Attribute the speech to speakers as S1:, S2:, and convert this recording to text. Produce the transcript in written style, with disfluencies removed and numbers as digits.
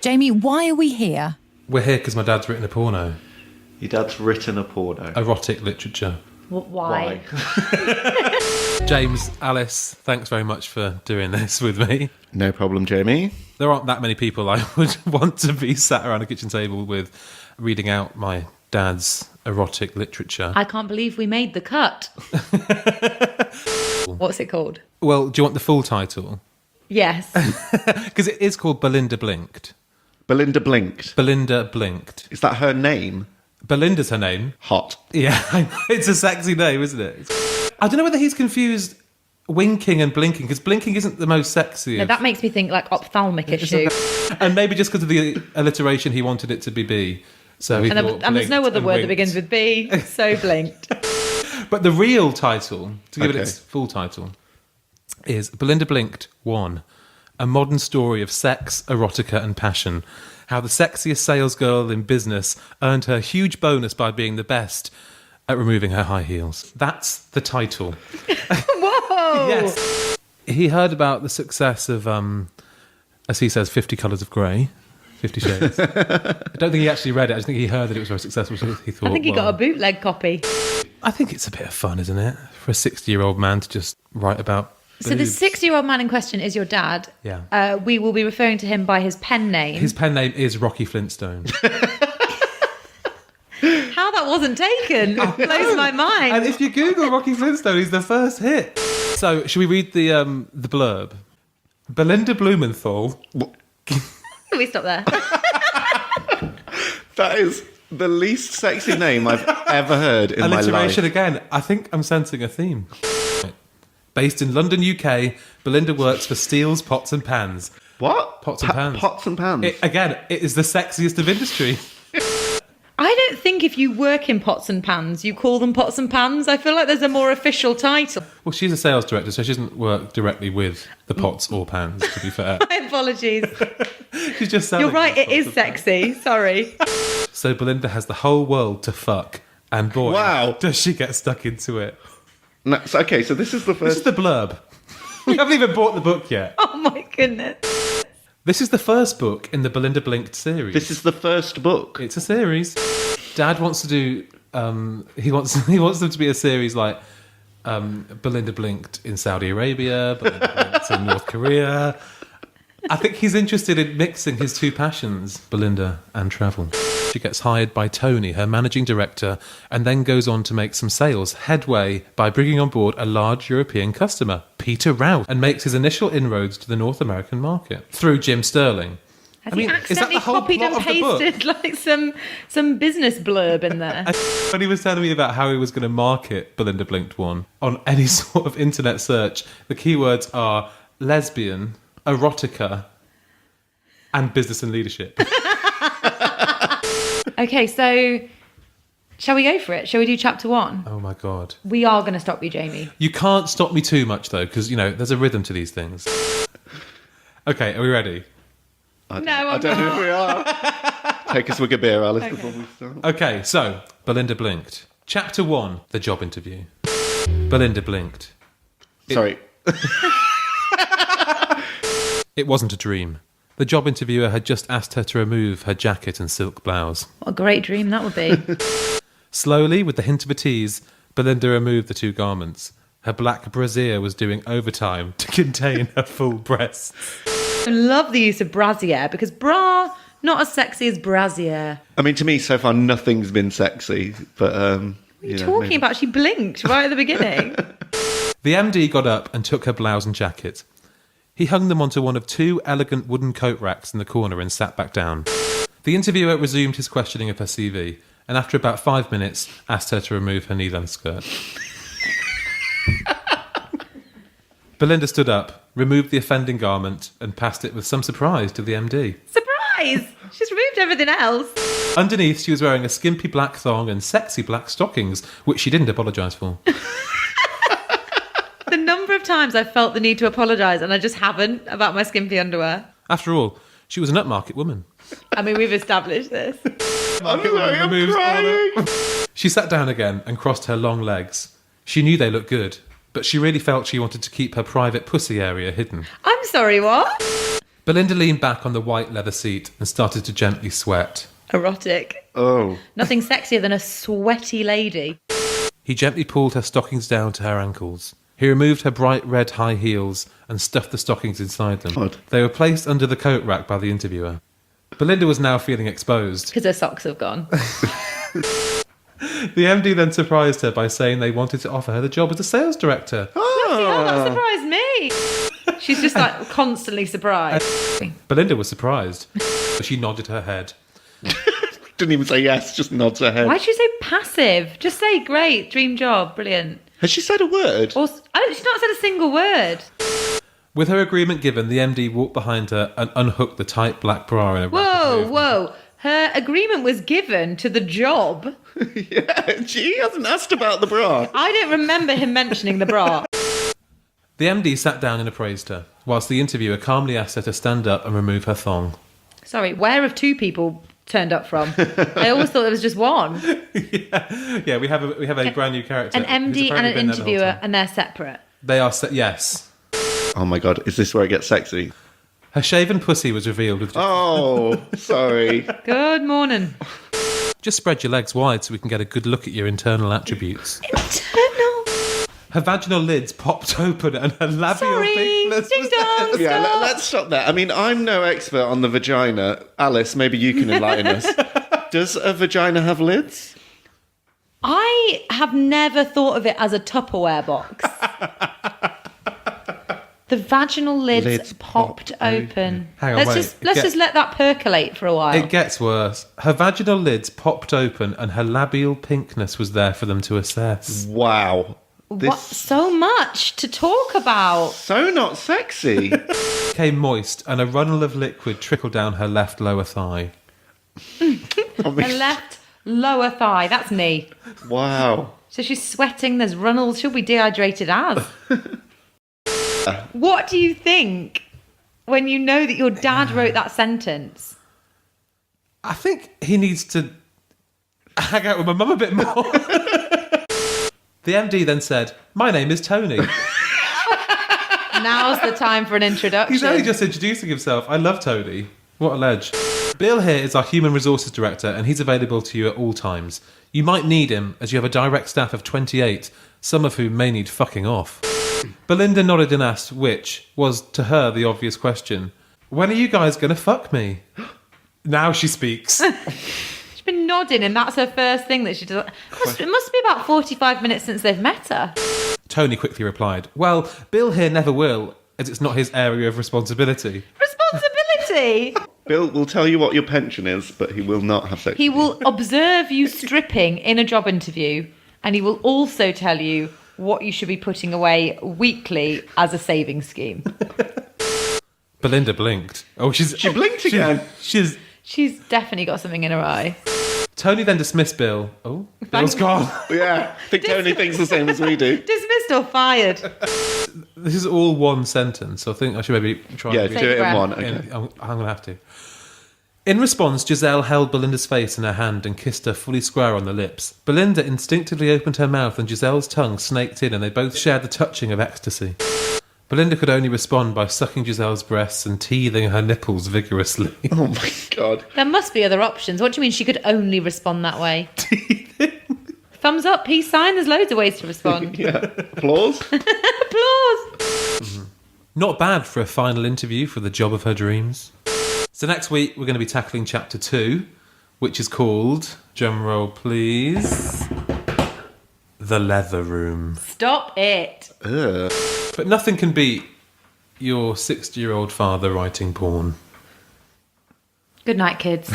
S1: Jamie, why are we here?
S2: We're here because my dad's written a porno.
S3: Your dad's written a porno.
S2: Erotic literature.
S4: Why?
S2: James, Alice, thanks very much for doing this with me.
S3: No problem, Jamie.
S2: There aren't that many people I would want to be sat around a kitchen table with reading out my dad's erotic literature.
S4: I can't believe we made the cut. What's it called?
S2: Well, do you want the full title?
S4: Yes.
S2: Because it is called Belinda Blinked.
S3: Belinda Blinked.
S2: Belinda Blinked.
S3: Is that her name?
S2: Belinda's her name.
S3: Hot.
S2: Yeah, it's a sexy name, isn't it? I don't know whether he's confused winking and blinking, because blinking isn't the most sexy.
S4: No, that makes me think like ophthalmic issue.
S2: And maybe just because of the alliteration, he wanted it to be B. So he thought
S4: and there's no other word
S2: winked.
S4: that begins with B, so blinked.
S2: But the real title, to give it its full title, is Belinda Blinked 1, a modern story of sex, erotica and passion. How the sexiest salesgirl in business earned her huge bonus by being the best at removing her high heels. That's the title.
S4: Whoa!
S2: Yes. He heard about the success of, as he says, 50 Colours of Grey, 50 Shades. I don't think he actually read it. I just think he heard that it was very successful. So he thought,
S4: I think he got a bootleg copy.
S2: I think it's a bit of fun, isn't it? For a 60-year-old man to just write about
S4: So the 60-year-old man in question is your dad.
S2: Yeah.
S4: We will be referring to him by his pen name.
S2: His pen name is Rocky Flintstone.
S4: How that wasn't taken blows my mind.
S2: And if you Google Rocky Flintstone, he's the first hit. So, should we read the blurb? Belinda Blumenthal.
S4: Can we stop there?
S3: That is the least sexy name I've ever heard in my life.
S2: Alliteration again. I think I'm sensing a theme. Based in London, UK, Belinda works for Steele's Pots and Pans.
S3: What?
S2: Pots and pans.
S3: Pots and pans.
S2: It is the sexiest of industry.
S4: I don't think if you work in pots and pans, you call them pots and pans. I feel like there's a more official title.
S2: Well, she's a sales director, so she doesn't work directly with the pots or pans, to be fair.
S4: My apologies.
S2: She's just selling.
S4: You're right,
S2: these
S4: it is
S2: pots and pans.
S4: sexy. Sorry.
S2: So Belinda has the whole world to fuck. And boy,
S3: Wow.
S2: does she get stuck into it.
S3: No, so this is the
S2: This is
S3: first...
S2: the blurb. We haven't even bought the book yet.
S4: Oh my goodness.
S2: This is the first book in the Belinda Blinked series.
S3: This is the first book.
S2: It's a series. Dad wants to do... he wants them to be a series like Belinda Blinked in Saudi Arabia, Belinda Blinked in North Korea. I think he's interested in mixing his two passions, Belinda and travel. She gets hired by Tony, her managing director, and then goes on to make some sales headway by bringing on board a large European customer, Peter Rouse, and makes his initial inroads to the North American market through Jim Sterling.
S4: Has he
S2: is that
S4: accidentally
S2: the whole
S4: copied
S2: plot
S4: and
S2: of the book?
S4: pasted like some business blurb in there?
S2: When he was telling me about how he was going to market Belinda Blinked 1 on any sort of internet search, the keywords are lesbian, erotica, and business and leadership.
S4: Okay, so shall we go for it? Shall we do chapter 1?
S2: Oh my God.
S4: We are going to stop you, Jamie.
S2: You can't stop me too much though, because, there's a rhythm to these things. Okay, are we ready?
S3: I don't know if we are. Take a swig of beer, Alice, before we start.
S2: Okay, so, Belinda Blinked. Chapter 1, the job interview. Belinda Blinked.
S3: Sorry.
S2: It wasn't a dream. The job interviewer had just asked her to remove her jacket and silk blouse.
S4: What a great dream that would be.
S2: Slowly, with the hint of a tease, Belinda removed the two garments. Her black brassiere was doing overtime to contain her full breasts.
S4: I love the use of brassiere because bra, not as sexy as brassiere.
S3: I mean, to me, so far, nothing's been sexy, but...
S4: What are you talking about? She blinked right at the beginning.
S2: The MD got up and took her blouse and jacket. He hung them onto one of two elegant wooden coat racks in the corner and sat back down. The interviewer resumed his questioning of her CV, and after about 5 minutes, asked her to remove her knee-length skirt. Belinda stood up, removed the offending garment, and passed it with some surprise to the MD.
S4: Surprise! She's removed everything else.
S2: Underneath, she was wearing a skimpy black thong and sexy black stockings, which she didn't apologise for.
S4: The number of times I've felt the need to apologise and I just haven't about my skimpy underwear.
S2: After all, she was an upmarket woman.
S4: I mean, we've established this.
S3: I'm sorry, I'm crying.
S2: She sat down again and crossed her long legs. She knew they looked good, but she really felt she wanted to keep her private pussy area hidden.
S4: I'm sorry, what?
S2: Belinda leaned back on the white leather seat and started to gently sweat.
S4: Erotic.
S3: Oh.
S4: Nothing sexier than a sweaty lady.
S2: He gently pulled her stockings down to her ankles. He removed her bright red high heels and stuffed the stockings inside them.
S3: God.
S2: They were placed under the coat rack by the interviewer. Belinda was now feeling exposed.
S4: Because her socks have gone.
S2: The MD then surprised her by saying they wanted to offer her the job as a sales director.
S4: Oh, that surprised me. She's just like constantly surprised.
S2: Belinda was surprised. She nodded her head.
S3: Didn't even say yes, just nods her head.
S4: Why'd she say passive? Just say great, dream job, brilliant.
S3: Has she said a word?
S4: Or, she's not said a single word.
S2: With her agreement given, the MD walked behind her and unhooked the tight black bra in a rapid movement.
S4: Whoa. Her agreement was given to the job.
S3: Yeah, she hasn't asked about the bra.
S4: I don't remember him mentioning the bra.
S2: The MD sat down and appraised her, whilst the interviewer calmly asked her to stand up and remove her thong.
S4: Sorry, where have two people turned up from? I always thought there was just one.
S2: Yeah, we have a brand new character.
S4: An MD
S2: who's
S4: and
S2: apparently
S4: an
S2: been there the whole
S4: interviewer,
S2: time.
S4: and they're separate.
S2: They are, yes.
S3: Oh my God, is this where it gets sexy?
S2: Her shaven pussy was revealed with
S3: Oh, sorry.
S4: Good morning.
S2: just spread your legs wide so we can get a good look at your internal attributes.
S4: Internal.
S2: Her vaginal lids popped open and her labial
S4: Sorry,
S2: thickness
S4: ding
S2: was
S4: dong.
S2: there.
S3: Yeah,
S4: Stop.
S3: let's stop there. I mean, I'm no expert on the vagina. Alice, maybe you can enlighten us. Does a vagina have lids?
S4: I have never thought of it as a Tupperware box. The vaginal lids popped open.
S2: Hang on,
S4: let's
S2: wait.
S4: just let that percolate for a while.
S2: It gets worse. Her vaginal lids popped open and her labial pinkness was there for them to assess.
S3: Wow.
S4: What? So much to talk about.
S3: So not sexy.
S2: Became moist and a runnel of liquid trickled down her left lower thigh.
S3: I mean,
S4: Her left lower thigh. That's me.
S3: wow.
S4: So she's sweating. There's runnels. She'll be dehydrated as. What do you think when you know that your dad wrote that sentence?
S2: I think he needs to hang out with my mum a bit more. The MD then said, "My name is Tony."
S4: Now's the time for an introduction.
S2: He's only just introducing himself. I love Tony. What a ledge. Bill here is our Human Resources Director and he's available to you at all times. You might need him as you have a direct staff of 28, some of whom may need fucking off. Belinda nodded and asked, which was to her the obvious question. When are you guys going to fuck me? Now she speaks.
S4: She's been nodding and that's her first thing that she does. It must be about 45 minutes since they've met her.
S2: Tony quickly replied, well, Bill here never will, as it's not his area of responsibility.
S4: Responsibility?
S3: Bill will tell you what your pension is, but he will not have sex.
S4: He will observe you stripping in a job interview and he will also tell you what you should be putting away weekly as a savings scheme.
S2: Belinda blinked. Oh, she
S3: blinked again.
S4: She's definitely got something in her eye.
S2: Tony then dismissed Bill. Oh, Bill's gone.
S3: Yeah, I think Tony thinks the same as we do.
S4: Dismissed or fired?
S2: This is all one sentence, so I think I should maybe try
S3: Yeah,
S2: and
S3: do it in
S4: breath.
S3: one.
S2: in,
S3: Okay.
S2: I'm going to have to. In response, Giselle held Belinda's face in her hand and kissed her fully square on the lips. Belinda instinctively opened her mouth and Giselle's tongue snaked in and they both shared the touching of ecstasy. Belinda could only respond by sucking Giselle's breasts and teething her nipples vigorously.
S3: Oh my God.
S4: There must be other options. What do you mean she could only respond that way? Thumbs up, peace sign. There's loads of ways to respond.
S3: Yeah. Applause?
S4: Applause.
S2: Not bad for a final interview for the job of her dreams. So next week we're going to be tackling chapter 2, which is called, drum roll please, The Leather Room.
S4: Stop it.
S3: Ugh.
S2: But nothing can beat your 60-year-old father writing porn.
S4: Good night, kids.